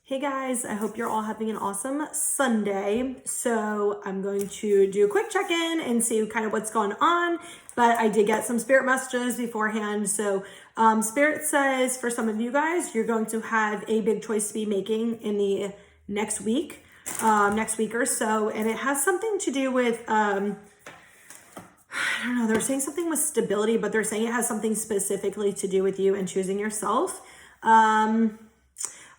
Hey guys, I hope you're all having an awesome Sunday. So I'm going to do a quick check-in and see kind of what's going on, but I did get some spirit messages beforehand. So spirit says for some of you guys, you're going to have a big choice to be making in the next week or so. And it has something to do with, I don't know, they're saying something with stability, but they're saying it has something specifically to do with you and choosing yourself.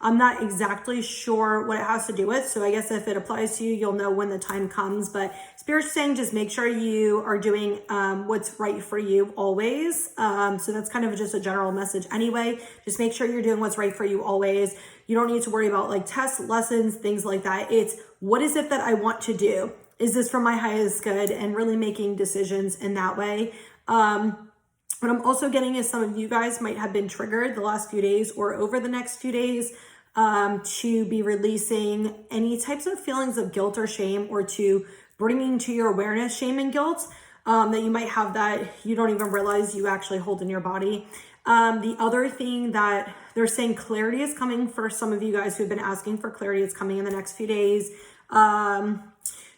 I'm not exactly sure what it has to do with. So I guess if it applies to you, you'll know when the time comes. But Spirit's saying just make sure you are doing what's right for you always. So that's kind of just a general message anyway. Just make sure you're doing what's right for you always. You don't need to worry about like tests, lessons, things like that. It's what is it that I want to do? Is this for my highest good? And really making decisions in that way. What I'm also getting is some of you guys might have been triggered the last few days or over the next few days to be releasing any types of feelings of guilt or shame, or to bringing to your awareness shame and guilt that you might have that you don't even realize you actually hold in your body. The other thing that they're saying, clarity is coming for some of you guys who've been asking for clarity. It's coming in the next few days.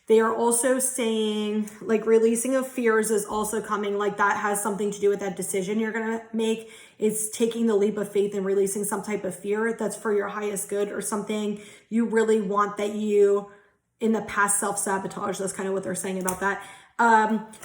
They are also saying like releasing of fears is also coming. Like that has something to do with that decision you're going to make. It's taking the leap of faith and releasing some type of fear that's for your highest good, or something you really want that you in the past self-sabotage. That's kind of what they're saying about that.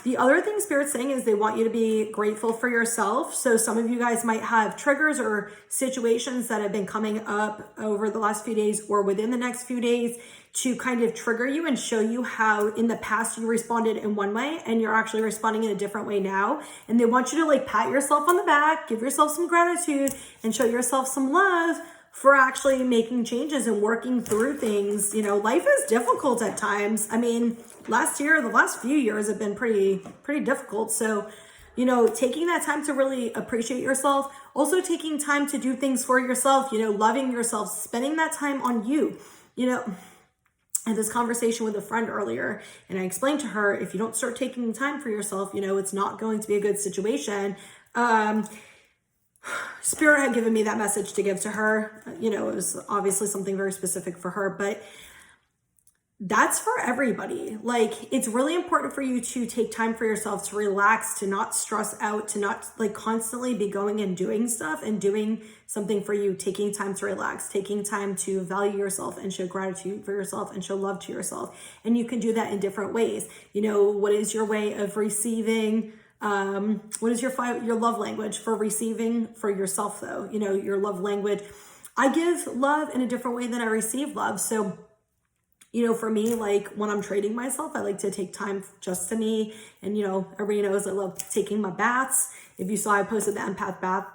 The other thing Spirit's saying is they want you to be grateful for yourself. So some of you guys might have triggers or situations that have been coming up over the last few days or within the next few days to kind of trigger you and show you how in the past you responded in one way and you're actually responding in a different way now. And they want you to like pat yourself on the back, give yourself some gratitude, and show yourself some love for actually making changes and working through things. You know, life is difficult at times. I mean, the last few years have been pretty difficult. So, you know, taking that time to really appreciate yourself, also taking time to do things for yourself, you know, loving yourself, spending that time on you. You know, I had this conversation with a friend earlier, and I explained to her, if you don't start taking time for yourself, you know, it's not going to be a good situation. Spirit had given me that message to give to her. You know, it was obviously something very specific for her, but that's for everybody. Like, it's really important for you to take time for yourself, to relax, to not stress out, to not like constantly be going and doing stuff and doing something for you, taking time to relax, taking time to value yourself and show gratitude for yourself and show love to yourself. And you can do that in different ways. You know, what is your way of receiving? What is your love language for receiving for yourself though? You know, your love language. I give love in a different way than I receive love. So, you know, for me, like when I'm treating myself, I like to take time just to me. And, you know, everybody knows I love taking my baths. If you saw, I posted the empath bath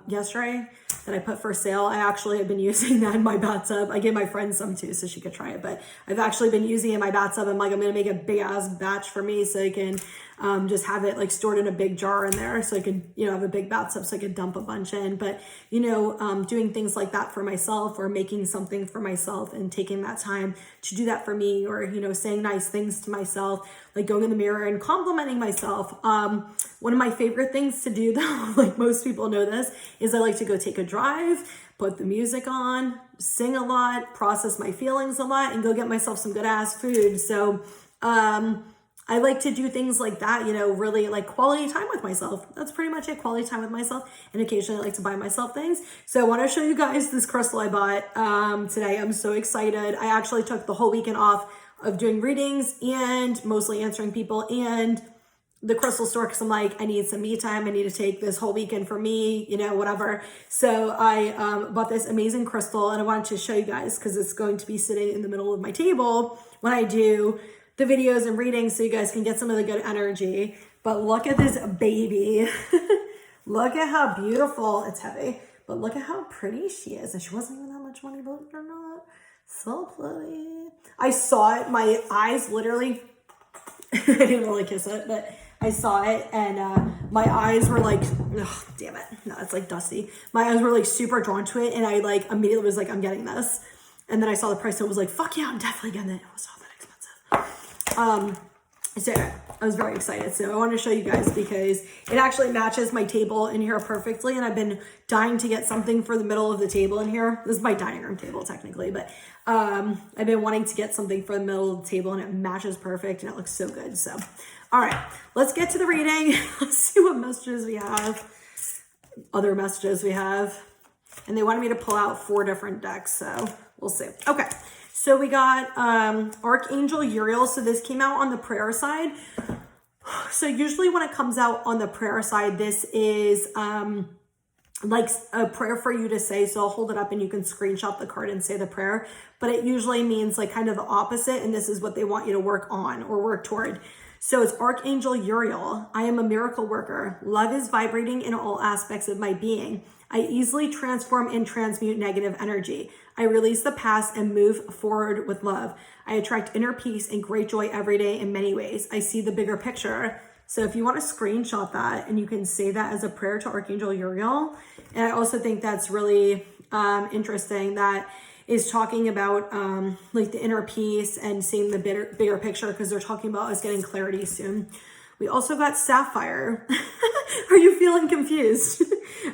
yesterday that I put for sale. I actually have been using that in my bathtub. I gave my friend some too, so she could try it. But I've actually been using it in my bathtub. I'm like, I'm going to make a big ass batch for me so I can just have it like stored in a big jar in there, so I could, you know, have a big bathtub so I could dump a bunch in. But, you know, doing things like that for myself, or making something for myself and taking that time to do that for me, or, you know, saying nice things to myself, like going in the mirror and complimenting myself. One of my favorite things to do though, like most people know this, is I like to go take a drive, put the music on, sing a lot, process my feelings a lot, and go get myself some good ass food. So, I like to do things like that, you know, really like quality time with myself. That's pretty much it, quality time with myself. And occasionally I like to buy myself things. So I want to show you guys this crystal I bought today. I'm so excited. I actually took the whole weekend off of doing readings and mostly answering people and the crystal store, because I'm like, I need some me time. I need to take this whole weekend for me, you know, whatever. So I bought this amazing crystal, and I wanted to show you guys because it's going to be sitting in the middle of my table when I do the videos and readings, so you guys can get some of the good energy. But look at this baby. Look at how beautiful. It's heavy, but look at how pretty she is. And she wasn't even that much money, believe it or not. So pretty. I saw it. My eyes literally, I didn't really kiss it, but I saw it, and my eyes were like, oh, damn it. No, it's like dusty. My eyes were like super drawn to it, and I like immediately was like, I'm getting this. And then I saw the price, and it was like, fuck yeah, I'm definitely getting it. It was all that expensive. So I was very excited. So I want to show you guys because it actually matches my table in here perfectly. And I've been dying to get something for the middle of the table in here. This is my dining room table technically, but I've been wanting to get something for the middle of the table and it matches perfect and it looks so good. So, all right, let's get to the reading. Let's see what messages we have. Other messages we have. And they wanted me to pull out 4 different decks. So we'll see. Okay. So we got Archangel Uriel. So this came out on the prayer side. So usually when it comes out on the prayer side, this is like a prayer for you to say. So I'll hold it up and you can screenshot the card and say the prayer. But it usually means like kind of the opposite. And this is what they want you to work on or work toward. So it's Archangel Uriel. I am a miracle worker. Love is vibrating in all aspects of my being. I easily transform and transmute negative energy. I release the past and move forward with love. I attract inner peace and great joy every day in many ways. I see the bigger picture. So if you want to screenshot that and you can say that as a prayer to Archangel Uriel. And I also think that's really interesting that is talking about like the inner peace and seeing the bigger picture because they're talking about us getting clarity soon. We also got Sapphire. Are you feeling confused?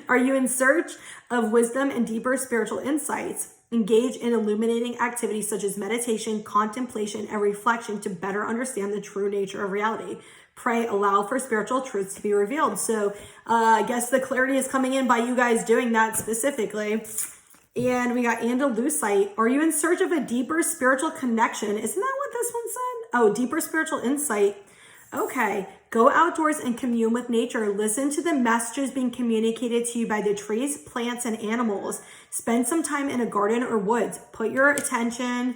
Are you in search of wisdom and deeper spiritual insights? Engage in illuminating activities such as meditation, contemplation, and reflection to better understand the true nature of reality. Pray, allow for spiritual truths to be revealed. So I guess the clarity is coming in by you guys doing that specifically. And we got Andalusite. Are you in search of a deeper spiritual connection? Isn't that what this one said? Oh, deeper spiritual insight. Okay, go outdoors and commune with nature. Listen to the messages being communicated to you by the trees, plants, and animals. Spend some time in a garden or woods. Put your attention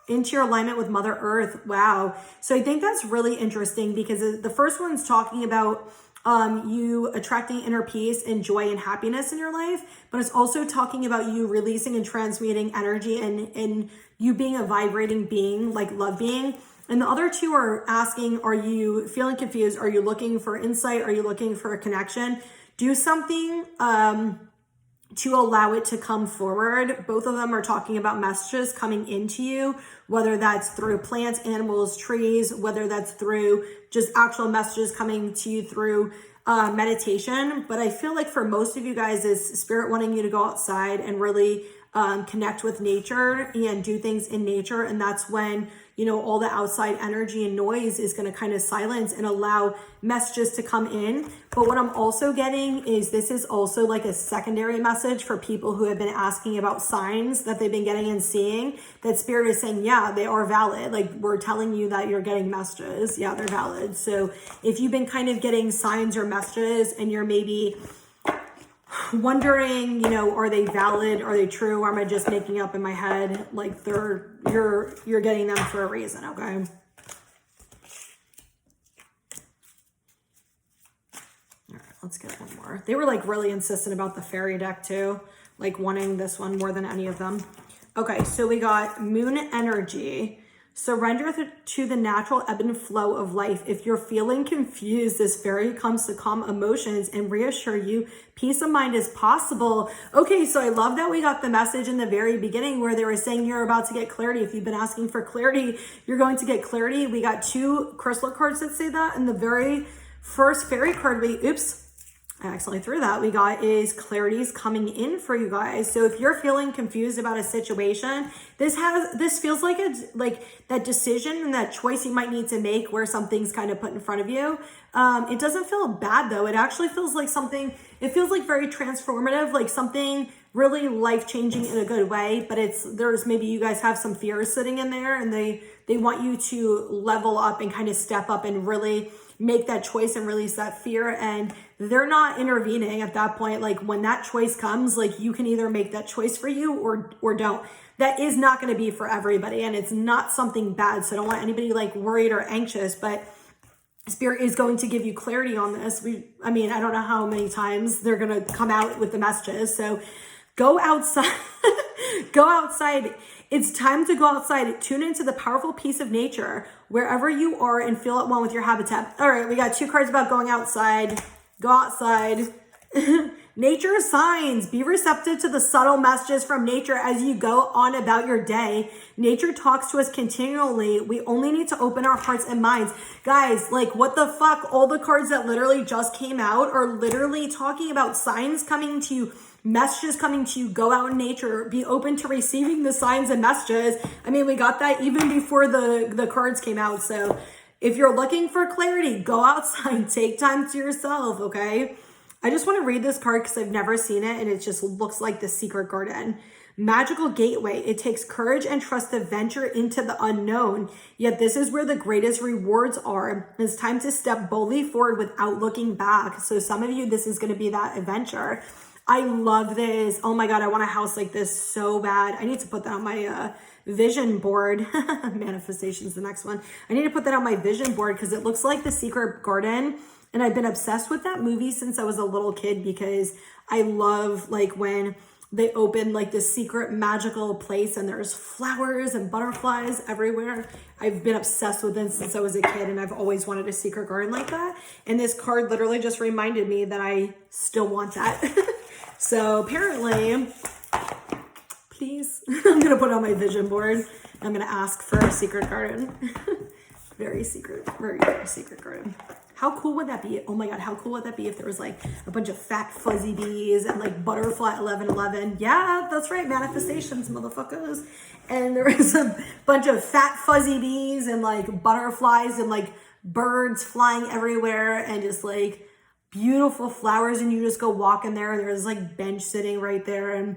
into your alignment with Mother Earth. Wow. So I think that's really interesting because the first one's talking about you attracting inner peace and joy and happiness in your life, but it's also talking about you releasing and transmuting energy and you being a vibrating being, like love being. And the other 2 are asking, are you feeling confused? Are you looking for insight? Are you looking for a connection? Do something to allow it to come forward. Both of them are talking about messages coming into you, whether that's through plants, animals, trees, whether that's through just actual messages coming to you through meditation. But I feel like for most of you guys is spirit wanting you to go outside and really connect with nature and do things in nature. And that's when, you know, all the outside energy and noise is going to kind of silence and allow messages to come in. But what I'm also getting is this is also like a secondary message for people who have been asking about signs that they've been getting and seeing, that spirit is saying, yeah, they are valid. Like we're telling you that you're getting messages. Yeah, they're valid. So if you've been kind of getting signs or messages and you're maybe wondering, you know, are they valid? Are they true? Or am I just making up in my head? Like you're getting them for a reason, okay? All right, let's get one more. They were like really insistent about the fairy deck too, like wanting this one more than any of them. Okay, so we got Moon Energy. Surrender to the natural ebb and flow of life. If you're feeling confused, this fairy comes to calm emotions and reassure you peace of mind is possible. Okay, so I love that we got the message in the very beginning where they were saying you're about to get clarity. If you've been asking for clarity, you're going to get clarity. We got 2 crystal cards that say that. And the very first fairy card I accidentally threw that. We got is clarity's coming in for you guys. So if you're feeling confused about a situation, this feels like that decision and that choice you might need to make where something's kind of put in front of you. It doesn't feel bad though. It actually feels like it feels like very transformative, like something really life-changing in a good way, but there's maybe you guys have some fears sitting in there and they want you to level up and kind of step up and really make that choice and release that fear. And they're not intervening at that point. Like when that choice comes, like you can either make that choice for you or don't. That is not going to be for everybody. And it's not something bad. So I don't want anybody like worried or anxious, but Spirit is going to give you clarity on this. I don't know how many times they're going to come out with the messages. So go outside, go outside. It's time to go outside. Tune into the powerful peace of nature wherever you are and feel at one with your habitat. All right, we got 2 cards about going outside. Go outside. Nature signs. Be receptive to the subtle messages from nature as you go on about your day. Nature talks to us continually. We only need to open our hearts and minds. Guys, like what the fuck? All the cards that literally just came out are literally talking about signs coming to you, messages coming to you. Go out in nature. Be open to receiving the signs and messages. I mean, we got that even before the cards came out. So if you're looking for clarity, go outside. Take time to yourself, okay? I just want to read this card because I've never seen it and it just looks like the secret garden. Magical gateway. It takes courage and trust to venture into the unknown. Yet this is where the greatest rewards are. It's time to step boldly forward without looking back. So some of you, this is going to be that adventure. I love this. Oh my God, I want a house like this so bad. I need to put that on my vision board. Manifestation's the next one. I need to put that on my vision board because it looks like the secret garden. And I've been obsessed with that movie since I was a little kid because I love like when they open like this secret magical place and there's flowers and butterflies everywhere. I've been obsessed with it since I was a kid and I've always wanted a secret garden like that. And this card literally just reminded me that I still want that. So apparently, please, I'm going to put it on my vision board. I'm going to ask for a secret garden. Very secret, very, very secret garden. How cool would that be? Oh my God, how cool would that be if there was like a bunch of fat fuzzy bees and like butterfly 1111? Yeah, that's right, manifestations, motherfuckers. And there was a bunch of fat fuzzy bees and like butterflies and like birds flying everywhere and just like beautiful flowers. And you just go walk in there and there's like bench sitting right there and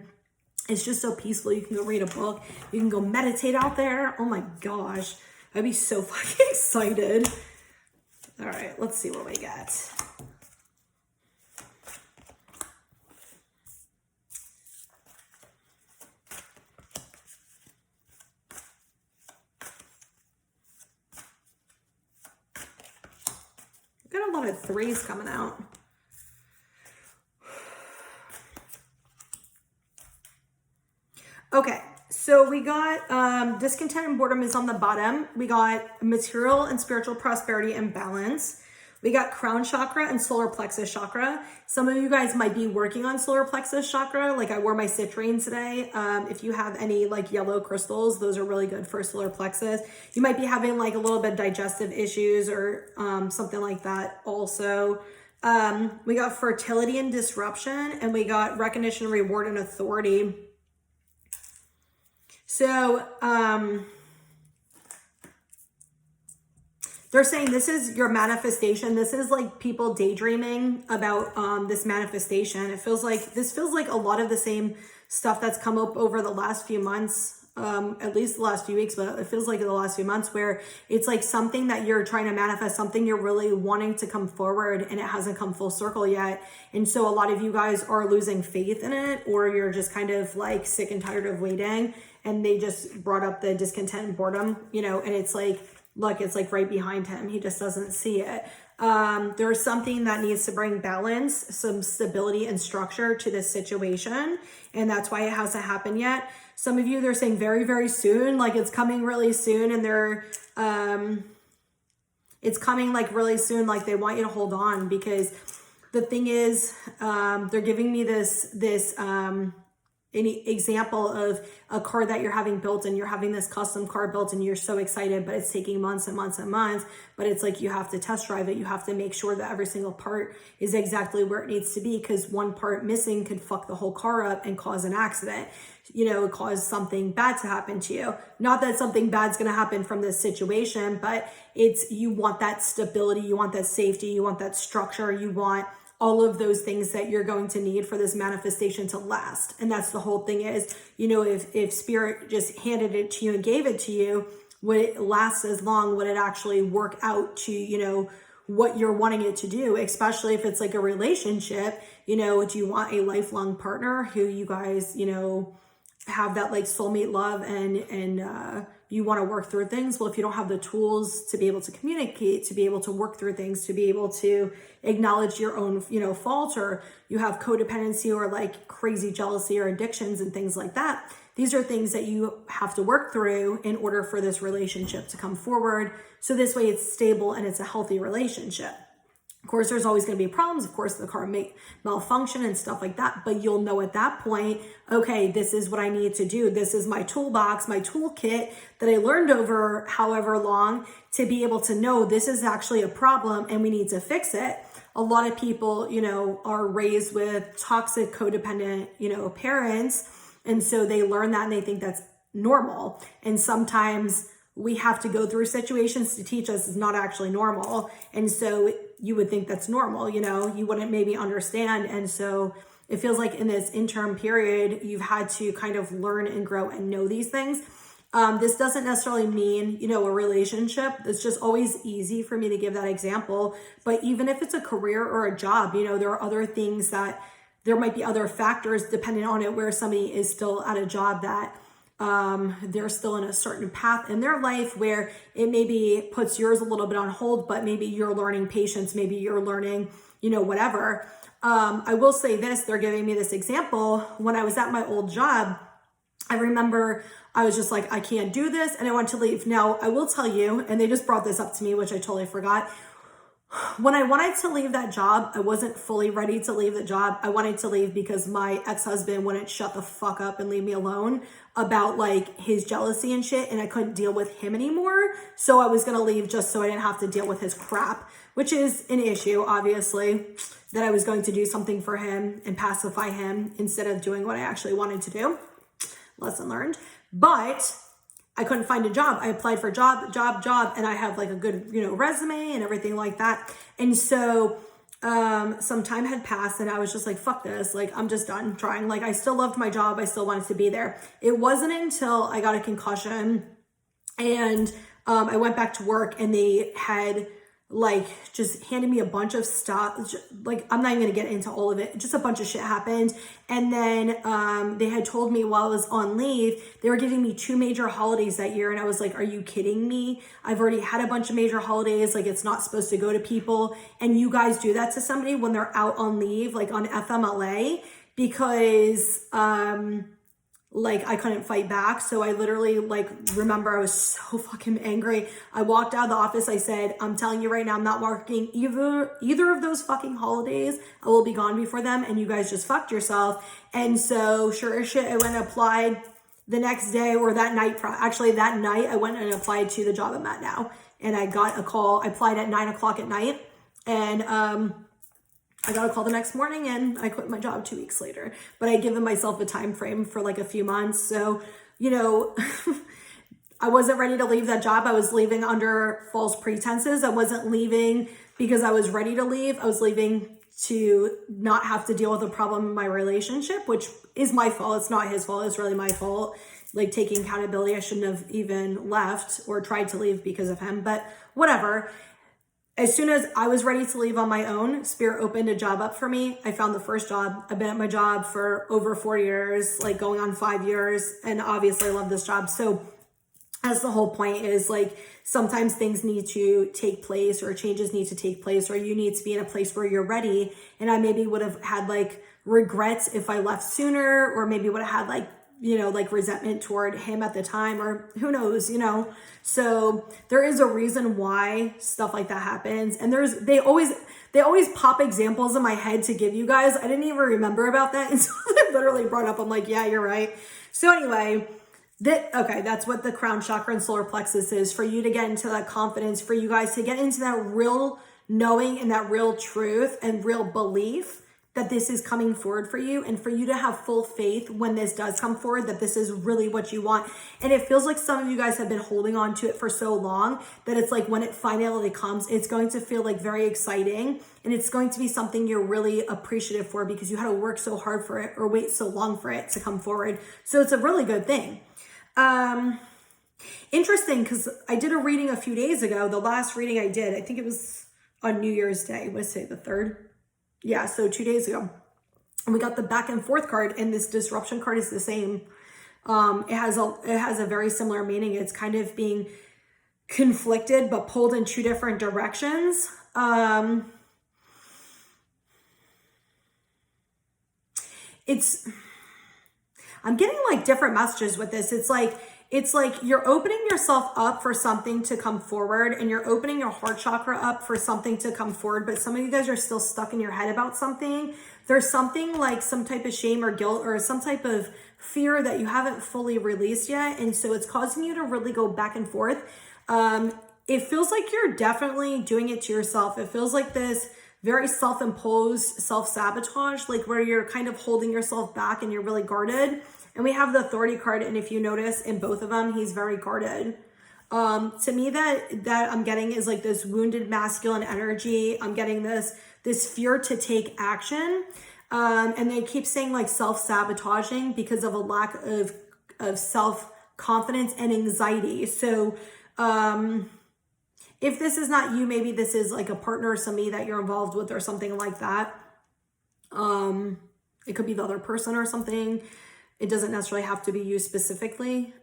it's just so peaceful. You can go read a book. You can go meditate out there. Oh my gosh, I'd be so fucking excited. All right, let's see what we get. Got a lot of threes coming out. Okay, so we got discontent and boredom is on the bottom. We got material and spiritual prosperity and balance. We got crown chakra and solar plexus chakra. Some of you guys might be working on solar plexus chakra. Like I wore my citrine today. If you have any like yellow crystals, those are really good for solar plexus. You might be having like a little bit of digestive issues or something like that also. We got fertility and disruption, and we got recognition, reward, and authority. So, they're saying this is your manifestation. This is like people daydreaming about this manifestation. This feels like a lot of the same stuff that's come up over the last few months, at least the last few weeks, but it feels like in the last few months where it's like something that you're trying to manifest, something you're really wanting to come forward and it hasn't come full circle yet. And so a lot of you guys are losing faith in it, or you're just kind of like sick and tired of waiting. And they just brought up the discontent and boredom, you know, and it's like, look, it's like right behind him. He just doesn't see it. There's something that needs to bring balance, some stability and structure to this situation. And that's why it hasn't happened yet. Some of you, they're saying very, very soon, like it's coming really soon. And it's coming like really soon. Like they want you to hold on, because the thing is, they're giving me this any example of a car that you're having built, and you're having this custom car built and you're so excited, but it's taking months and months and months. But it's like you have to test drive it. You have to make sure that every single part is exactly where it needs to be, because one part missing could fuck the whole car up and cause an accident, you know, cause something bad to happen to you. Not that something bad's going to happen from this situation, but it's, you want that stability, you want that safety, you want that structure, you want all of those things that you're going to need for this manifestation to last. And that's the whole thing is, you know, if spirit just handed it to you and gave it to you, would it last as long? Would it actually work out to, you know, what you're wanting it to do? Especially if it's like a relationship, you know, do you want a lifelong partner who you guys, you know, have that like soulmate love and you want to work through things? Well, if you don't have the tools to be able to communicate, to be able to work through things, to be able to acknowledge your own, you know, fault, or you have codependency or like crazy jealousy or addictions and things like that, these are things that you have to work through in order for this relationship to come forward. So this way it's stable and it's a healthy relationship. course, there's always going to be problems. Of course, the car may malfunction and stuff like that, but you'll know at that point, okay, this is what I need to do. This is my toolbox, my toolkit that I learned over however long to be able to know this is actually a problem and we need to fix it. A lot of people, you know, are raised with toxic, codependent, you know, parents. And so they learn that and they think that's normal. And sometimes we have to go through situations to teach us it's not actually normal. And so you would think that's normal, you know, you wouldn't maybe understand. And so it feels like in this interim period, you've had to kind of learn and grow and know these things. This doesn't necessarily mean, you know, a relationship. It's just always easy for me to give that example. But even if it's a career or a job, you know, there are other things that there might be other factors depending on it where somebody is still at a job that they're still in a certain path in their life where it maybe puts yours a little bit on hold, but maybe you're learning patience, maybe you're learning, you know, whatever. I will say this, they're giving me this example. When I was at my old job, I remember I was just like, I can't do this. And I wanted to leave. Now, I will tell you, and they just brought this up to me, which I totally forgot. When I wanted to leave that job, I wasn't fully ready to leave the job. I wanted to leave because my ex-husband wouldn't shut the fuck up and leave me alone about like his jealousy and shit. And I couldn't deal with him anymore. So I was going to leave just so I didn't have to deal with his crap, which is an issue, obviously, that I was going to do something for him and pacify him instead of doing what I actually wanted to do. Lesson learned. But I couldn't find a job. I applied for job, and I have like a good, you know, resume and everything like that. And so some time had passed and I was just like, fuck this. Like, I'm just done trying. Like, I still loved my job. I still wanted to be there. It wasn't until I got a concussion and I went back to work and they had like just handed me a bunch of stuff. Like, I'm not even gonna get into all of it. Just a bunch of shit happened. And then they had told me while I was on leave, they were giving me 2 major holidays that year. And I was like, are you kidding me? I've already had a bunch of major holidays. Like, it's not supposed to go to people. And you guys do that to somebody when they're out on leave, like on FMLA, because like I couldn't fight back. So I literally like remember I was so fucking angry. I walked out of the office. I said, I'm telling you right now, I'm not working either of those fucking holidays. I will be gone before them and you guys just fucked yourself. And so sure as shit, I went and applied the next day or that night. Actually that night I went and applied to the job I'm at now. And I got a call. I applied at 9:00 at night and I got a call the next morning and I quit my job 2 weeks later. But I given myself a time frame for like a few months. So, you know, I wasn't ready to leave that job. I was leaving under false pretenses. I wasn't leaving because I was ready to leave. I was leaving to not have to deal with a problem in my relationship, which is my fault. It's not his fault. It's really my fault. Like, taking accountability. I shouldn't have even left or tried to leave because of him, but whatever. As soon as I was ready to leave on my own, Spirit opened a job up for me. I found the first job. I've been at my job for over 4 years, like going on 5 years. And obviously I love this job. So as the whole point is, like, sometimes things need to take place or changes need to take place or you need to be in a place where you're ready. And I maybe would have had like regrets if I left sooner, or maybe would have had like, you know, like resentment toward him at the time, or who knows, you know. So there is a reason why stuff like that happens. And they always pop examples in my head to give you guys. I didn't even remember about that. And so I literally brought up, I'm like, yeah, you're right. So anyway, that's what the crown chakra and solar plexus is, for you to get into that confidence, for you guys to get into that real knowing and that real truth and real belief that this is coming forward for you, and for you to have full faith when this does come forward, that this is really what you want. And it feels like some of you guys have been holding on to it for so long that it's like when it finally comes, it's going to feel like very exciting, and it's going to be something you're really appreciative for because you had to work so hard for it or wait so long for it to come forward. So it's a really good thing. Interesting, because I did a reading a few days ago. The last reading I did, I think it was on New Year's Day. Let's say the 3rd. Yeah, so 2 days ago. And we got the back and forth card, and this disruption card is the same. It has a very similar meaning. It's kind of being conflicted but pulled in 2 different directions. I'm getting like different messages with this. It's like it's like you're opening yourself up for something to come forward, and you're opening your heart chakra up for something to come forward. But some of you guys are still stuck in your head about something. There's something like some type of shame or guilt or some type of fear that you haven't fully released yet. And so it's causing you to really go back and forth. It feels like you're definitely doing it to yourself. It feels like this very self-imposed self-sabotage, like where you're kind of holding yourself back and you're really guarded. And we have the Authority card, and if you notice in both of them, he's very guarded. To me, that I'm getting is like this wounded masculine energy. I'm getting this fear to take action. And they keep saying like self-sabotaging because of a lack of self-confidence and anxiety. So if this is not you, maybe this is like a partner or somebody that you're involved with or something like that. It could be the other person or something. It doesn't necessarily have to be you specifically.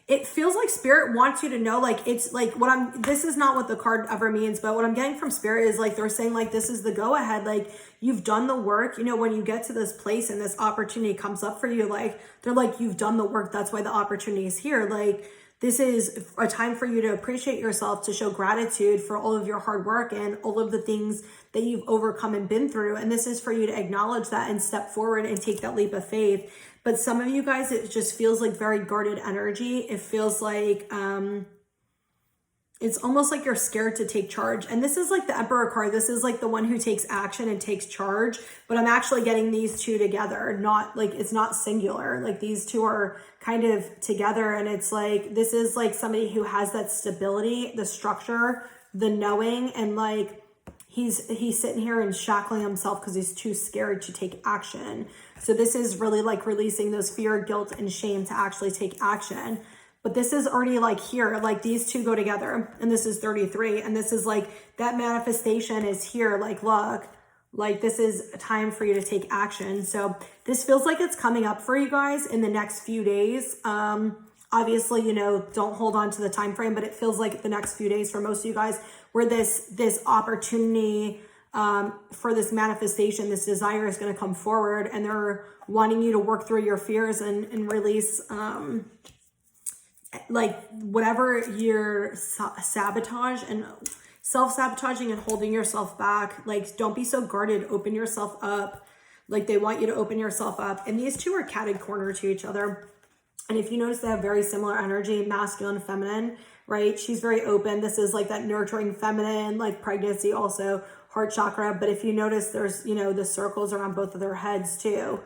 It feels like Spirit wants you to know, like, it's like this is not what the card ever means, but what I'm getting from Spirit is like, they're saying like, this is the go ahead. Like, you've done the work, you know, when you get to this place and this opportunity comes up for you, like, they're like, you've done the work. That's why the opportunity is here. Like, this is a time for you to appreciate yourself, to show gratitude for all of your hard work and all of the things that you've overcome and been through. And this is for you to acknowledge that and step forward and take that leap of faith. But some of you guys, it just feels like very guarded energy. It feels like, it's almost like you're scared to take charge. And this is like the Emperor card. This is like the one who takes action and takes charge. But I'm actually getting these two together, not like, it's not singular. Like these two are kind of together. And it's like, this is like somebody who has that stability, the structure, the knowing, and like, he's sitting here and shackling himself because he's too scared to take action. So this is really like releasing those fear, guilt, and shame to actually take action. But this is already like here, like these two go together, and this is 33. And this is like that manifestation is here. Like, look, like this is a time for you to take action. So this feels like it's coming up for you guys in the next few days. Obviously, you know, don't hold on to the time frame, but it feels like the next few days for most of you guys where this opportunity for this manifestation, this desire is going to come forward, and they're wanting you to work through your fears and release like whatever your sabotage and self-sabotaging and holding yourself back. Like, don't be so guarded, open yourself up. Like, they want you to open yourself up. And these two are catted corner to each other. And if you notice, they have very similar energy, masculine, feminine, right? She's very open. This is like that nurturing feminine, like pregnancy, also heart chakra. But if you notice, there's, you know, the circles around both of their heads too,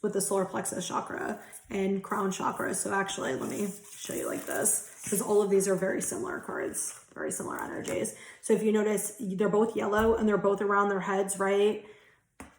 with the solar plexus chakra and crown chakra. So actually, let me show you like this, because all of these are very similar cards, very similar energies. So if you notice, they're both yellow and they're both around their heads, right?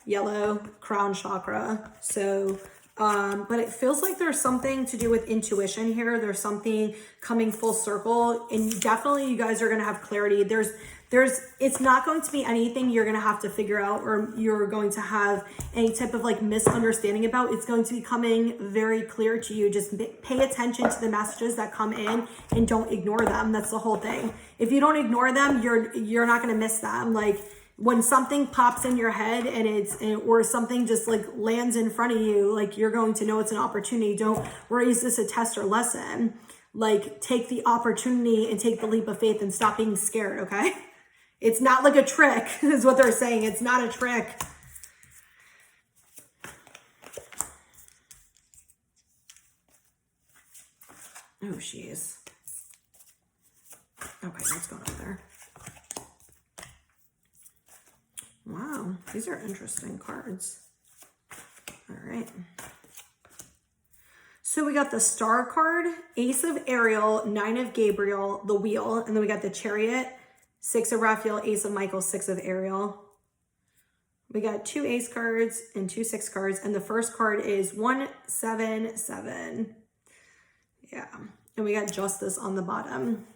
Yellow, crown chakra. So but it feels like there's something to do with intuition here. There's something coming full circle, and definitely you guys are going to have clarity. It's not going to be anything you're going to have to figure out or you're going to have any type of like misunderstanding about. It's going to be coming very clear to you. Just pay attention to the messages that come in and don't ignore them. That's the whole thing. If you don't ignore them, you're not going to miss them. Like, when something pops in your head or something just like lands in front of you, like, you're going to know it's an opportunity. Don't worry, is this a test or lesson? Like, take the opportunity and take the leap of faith and stop being scared, okay? It's not like a trick, is what they're saying. It's not a trick. Oh, jeez. Okay, what's going on there? Wow, these are interesting cards. All right. So we got the Star card, Ace of Ariel, Nine of Gabriel, the Wheel, and then we got the Chariot, Six of Raphael, Ace of Michael, Six of Ariel. We got two Ace cards and two Six cards, and the first card is 177. Yeah, and we got Justice on the bottom.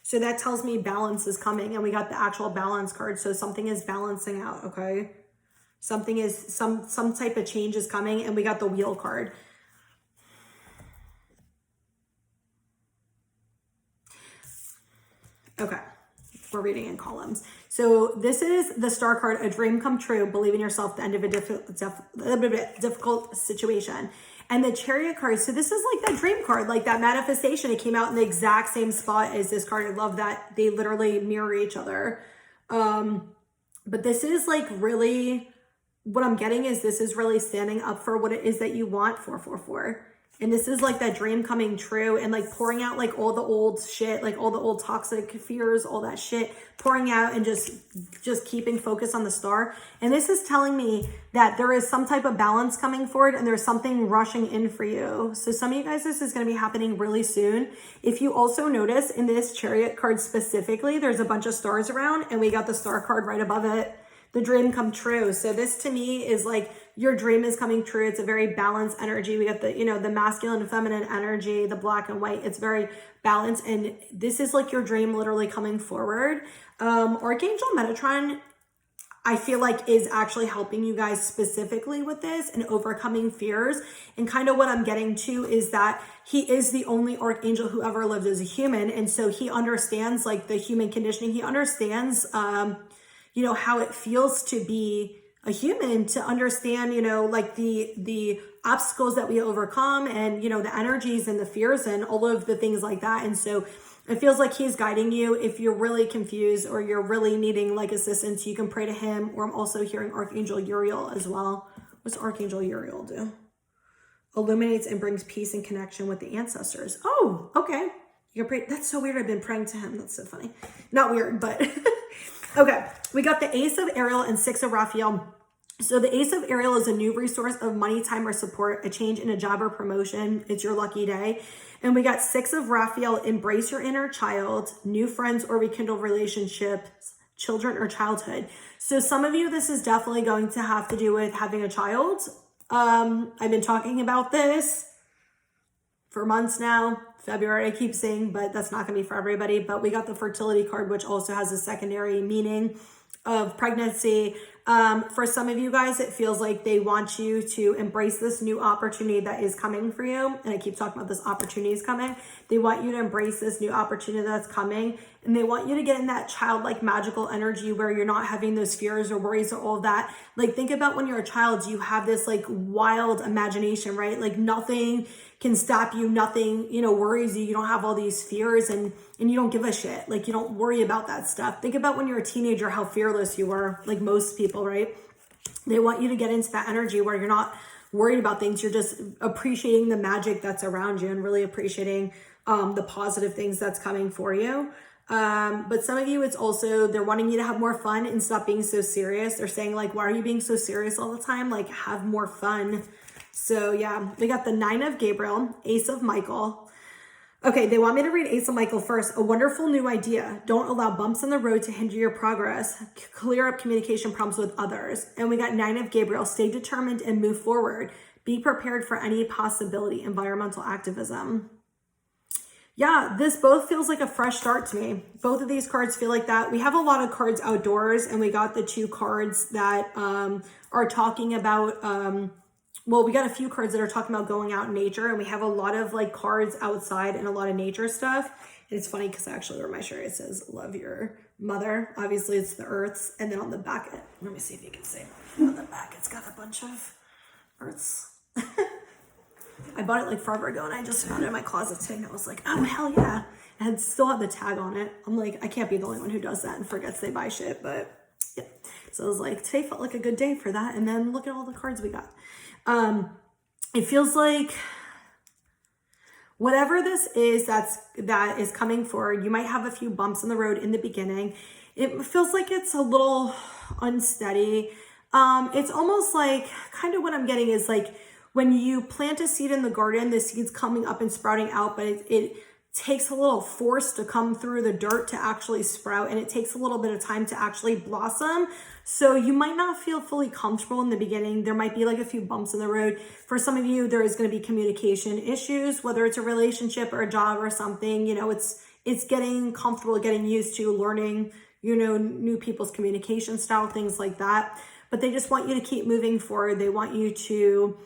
So that tells me balance is coming, and we got the actual balance card. So something is balancing out, okay? Something is, some type of change is coming, and we got the Wheel card. Okay, we're reading in columns. So this is the Star card, a dream come true, believe in yourself, the end of a difficult situation. And the Chariot card, so this is like that dream card, like that manifestation. It came out in the exact same spot as this card. I love that they literally mirror each other. But this is like really, what I'm getting is this is really standing up for what it is that you want, 444. And this is like that dream coming true, and like pouring out like all the old shit, like all the old toxic fears, all that shit, pouring out and just keeping focus on the star. And this is telling me that there is some type of balance coming forward, and there's something rushing in for you. So some of you guys, this is going to be happening really soon. If you also notice in this Chariot card specifically, there's a bunch of stars around, and we got the star card right above it. The dream come true. So this to me is like your dream is coming true. It's a very balanced energy. We got the, you know, the masculine and feminine energy, the black and white. It's very balanced. And this is like your dream literally coming forward. Archangel Metatron, I feel like, is actually helping you guys specifically with this and overcoming fears. And kind of what I'm getting to is that he is the only archangel who ever lived as a human. And so he understands like the human conditioning. He understands, you know, how it feels to be a human, to understand, you know, like the obstacles that we overcome, and, you know, the energies and the fears and all of the things like that. And so it feels like he's guiding you. If you're really confused or you're really needing like assistance, you can pray to him. Or I'm also hearing Archangel Uriel as well. What's Archangel Uriel do? Illuminates and brings peace and connection with the ancestors. Oh, okay. You can pray. That's so weird. I've been praying to him. That's so funny. Not weird, but okay. We got the Ace of Ariel and Six of Raphael. So the Ace of Ariel is a new resource of money, time, or support, a change in a job or promotion. It's your lucky day. And we got Six of Raphael, embrace your inner child, new friends or rekindle relationships, children or childhood. So some of you, this is definitely going to have to do with having a child. I've been talking about this for months now. February, I keep saying, but that's not going to be for everybody. But we got the fertility card, which also has a secondary meaning of pregnancy. For some of you guys, it feels like they want you to embrace this new opportunity that is coming for you. And I keep talking about this opportunity is coming. They want you to embrace this new opportunity that's coming. And they want you to get in that childlike magical energy where you're not having those fears or worries or all of that. Like, think about when you're a child, you have this like wild imagination, right? Like nothing can stop you. Nothing, you know, worries you. You don't have all these fears and you don't give a shit. Like, you don't worry about that stuff. Think about when you're a teenager, how fearless you were, like most people, right? They want you to get into that energy where you're not worried about things. You're just appreciating the magic that's around you and really appreciating the positive things that's coming for you. But some of you, it's also, they're wanting you to have more fun and stop being so serious. They're saying like, why are you being so serious all the time? Like, have more fun. So yeah, we got the Nine of Gabriel, Ace of Michael. Okay, they want me to read Ace of Michael first. A wonderful new idea. Don't allow bumps in the road to hinder your progress. Clear up communication problems with others. And we got Nine of Gabriel. Stay determined and move forward. Be prepared for any possibility. Environmental activism. Yeah, this both feels like a fresh start to me. Both of these cards feel like that. We have a lot of cards outdoors, and we got the two cards that are talking about... well, we got a few cards that are talking about going out in nature, and we have a lot of like cards outside and a lot of nature stuff. And it's funny because actually where my shirt, it says love your mother. Obviously it's the earths. And then on the back, let me see if you can see on the back, it's got a bunch of earths. I bought it like forever ago, and I just found it in my closet today, and I was like, oh, hell yeah. And still have the tag on it. I'm like, I can't be the only one who does that and forgets they buy shit, but yeah. So I was like, today felt like a good day for that. And then look at all the cards we got. It feels like whatever this is that is coming forward, you might have a few bumps in the road in the beginning. It feels like it's a little unsteady. It's almost like kind of what I'm getting is like when you plant a seed in the garden, the seed's coming up and sprouting out, but it takes a little force to come through the dirt to actually sprout, and it takes a little bit of time to actually blossom. So you might not feel fully comfortable in the beginning. There might be like a few bumps in the road. For some of you, there is going to be communication issues, whether it's a relationship or a job or something. You know, it's getting comfortable, getting used to learning, you know, new people's communication style, things like that. But they just want you to keep moving forward. They want you to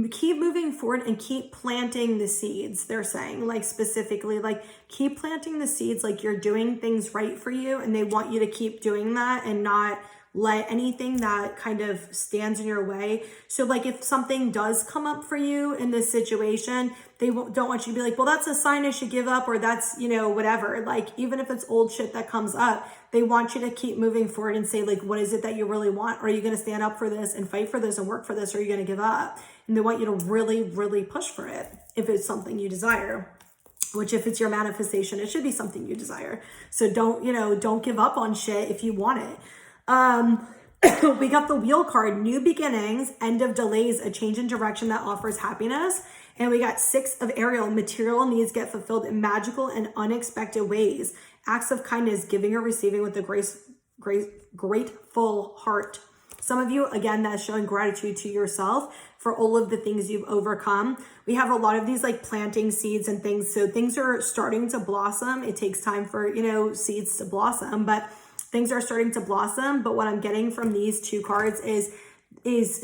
keep moving forward and keep planting the seeds. They're saying, like, specifically, like, keep planting the seeds, like you're doing things right for you, and they want you to keep doing that and not let anything that kind of stands in your way. So like if something does come up for you in this situation, they don't want you to be like, well, that's a sign I should give up, or that's, you know, whatever. Like even if it's old shit that comes up, they want you to keep moving forward and say like, what is it that you really want? Are you going to stand up for this and fight for this and work for this? Or are you going to give up? And they want you to really, really push for it if it's something you desire. Which if it's your manifestation, it should be something you desire. So don't, you know, don't give up on shit if you want it. We got the Wheel card, new beginnings, end of delays, a change in direction that offers happiness. And we got 6 of Ariel, material needs get fulfilled in magical and unexpected ways. Acts of kindness, giving or receiving with a grateful heart. Some of you, again, that's showing gratitude to yourself for all of the things you've overcome. We have a lot of these like planting seeds and things. So things are starting to blossom. It takes time for, you know, seeds to blossom, but things are starting to blossom. But what I'm getting from these 2 cards is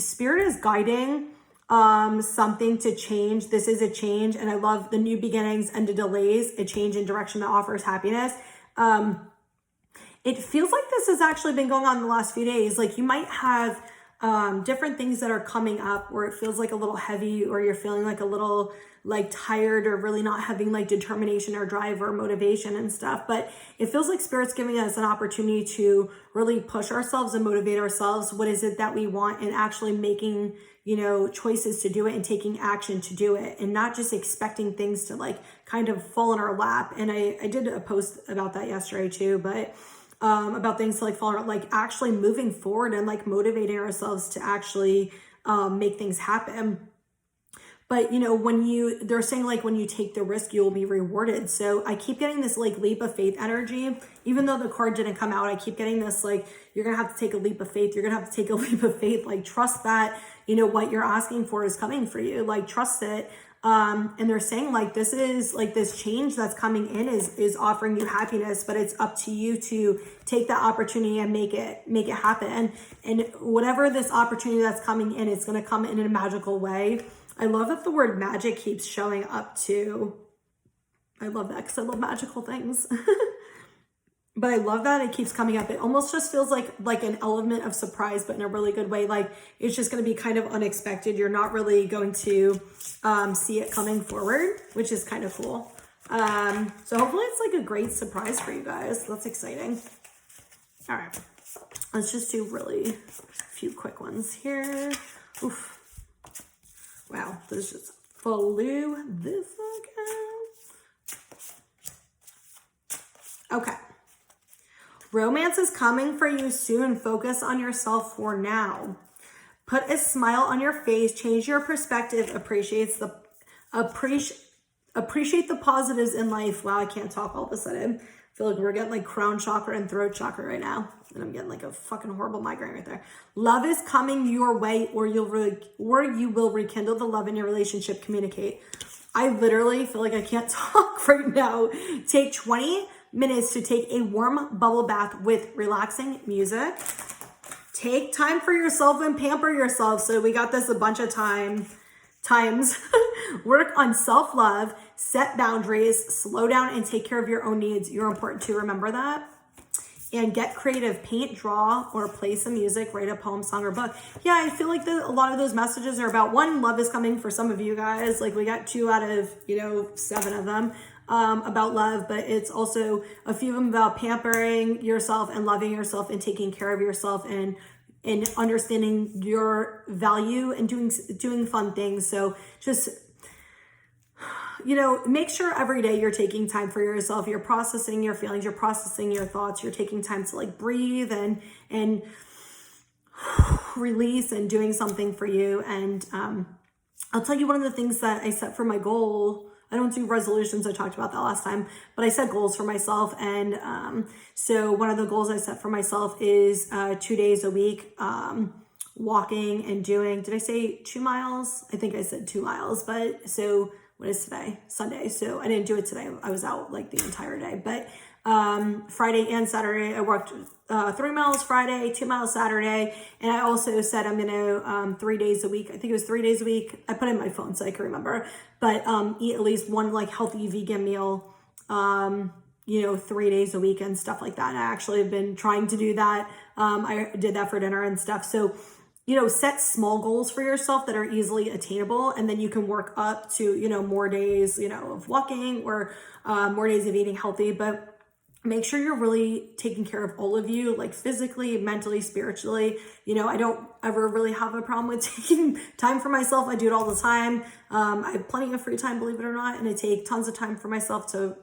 Spirit is guiding something to change. This is a change. And I love the new beginnings and the delays, a change in direction that offers happiness. It feels like this has actually been going on in the last few days. Like you might have different things that are coming up where it feels like a little heavy, or you're feeling like a little like tired, or really not having like determination or drive or motivation and stuff. But it feels like Spirit's giving us an opportunity to really push ourselves and motivate ourselves. What is it that we want, and actually making, you know, choices to do it and taking action to do it, and not just expecting things to like kind of fall in our lap. And I did a post about that yesterday too, but about things to like fall, like actually moving forward and like motivating ourselves to actually make things happen. But, you know, they're saying like when you take the risk, you will be rewarded. So I keep getting this like leap of faith energy, even though the card didn't come out. I keep getting this like, you're going to have to take a leap of faith. You're going to have to take a leap of faith. Like trust that, you know, what you're asking for is coming for you. Like trust it. And they're saying like, this is like this change that's coming in is offering you happiness, but it's up to you to take that opportunity and make it happen. And whatever this opportunity that's coming in, it's going to come in a magical way. I love that the word magic keeps showing up too. I love that because I love magical things. But I love that it keeps coming up. It almost just feels like an element of surprise, but in a really good way. Like it's just going to be kind of unexpected. You're not really going to see it coming forward, which is kind of cool. So hopefully it's like a great surprise for you guys. That's exciting. All right, let's just do really a few quick ones here. Oof. Wow, this just flew the fuck out. Okay. Romance is coming for you soon. Focus on yourself for now. Put a smile on your face. Change your perspective. Appreciate the positives in life. Wow, I can't talk all of a sudden. I feel like we're getting like crown chakra and throat chakra right now. And I'm getting like a fucking horrible migraine right there. Love is coming your way, or you will rekindle the love in your relationship. Communicate. I literally feel like I can't talk right now. Take 20 minutes to take a warm bubble bath with relaxing music. Take time for yourself and pamper yourself. So we got this a bunch of times. Work on self-love, set boundaries, slow down, and take care of your own needs. You're important to remember that. And get creative. Paint, draw, or play some music. Write a poem, song, or book. Yeah, I feel like a lot of those messages are about, one, love is coming for some of you guys. Like we got 2 out of, 7 of them. About love, but it's also a few of them about pampering yourself and loving yourself and taking care of yourself and understanding your value and doing fun things. So just, make sure every day you're taking time for yourself. You're processing your feelings, you're processing your thoughts, you're taking time to like breathe and release and doing something for you. And I'll tell you one of the things that I set for my goal. I don't do resolutions. I talked about that last time, but I set goals for myself. And so one of the goals I set for myself is 2 days a week, walking and doing, did I say 2 miles? I think I said 2 miles, but so what is today? Sunday. So I didn't do it today. I was out like the entire day, but Friday and Saturday, I walked 3 miles Friday, 2 miles Saturday. And I also said I'm going to 3 days a week. I think it was 3 days a week. I put it in my phone so I can remember, but eat at least one like healthy vegan meal, 3 days a week and stuff like that. And I actually have been trying to do that. I did that for dinner and stuff. So, set small goals for yourself that are easily attainable, and then you can work up to, more days, of walking, or more days of eating healthy. But make sure you're really taking care of all of you, like physically, mentally, spiritually. I don't ever really have a problem with taking time for myself. I do it all the time. I have plenty of free time, believe it or not, and I take tons of time for myself to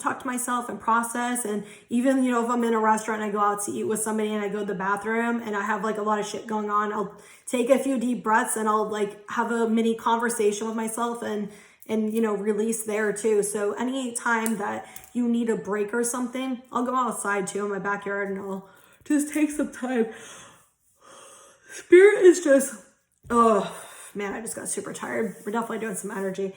talk to myself and process. And even, if I'm in a restaurant and I go out to eat with somebody and I go to the bathroom and I have like a lot of shit going on, I'll take a few deep breaths and I'll like have a mini conversation with myself and release there too. So any time that you need a break or something, I'll go outside too in my backyard and I'll just take some time. Spirit is just, oh man, I just got super tired. We're definitely doing some energy.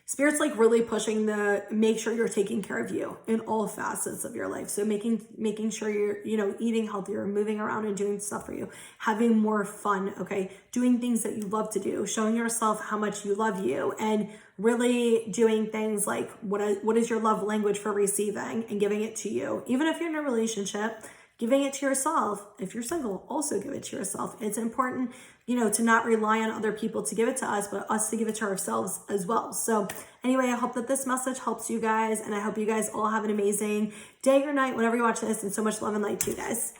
Spirit's like really pushing make sure you're taking care of you in all facets of your life. So making sure you're, eating healthier, moving around and doing stuff for you, having more fun, okay? Doing things that you love to do, showing yourself how much you love you, and really doing things like what is your love language for receiving and giving it to you. Even if you're in a relationship, giving it to yourself. If you're single, also give it to yourself. It's important, to not rely on other people to give it to us, but us to give it to ourselves as well. So anyway, I hope that this message helps you guys, and I hope you guys all have an amazing day or night whenever you watch this, and so much love and light to you guys.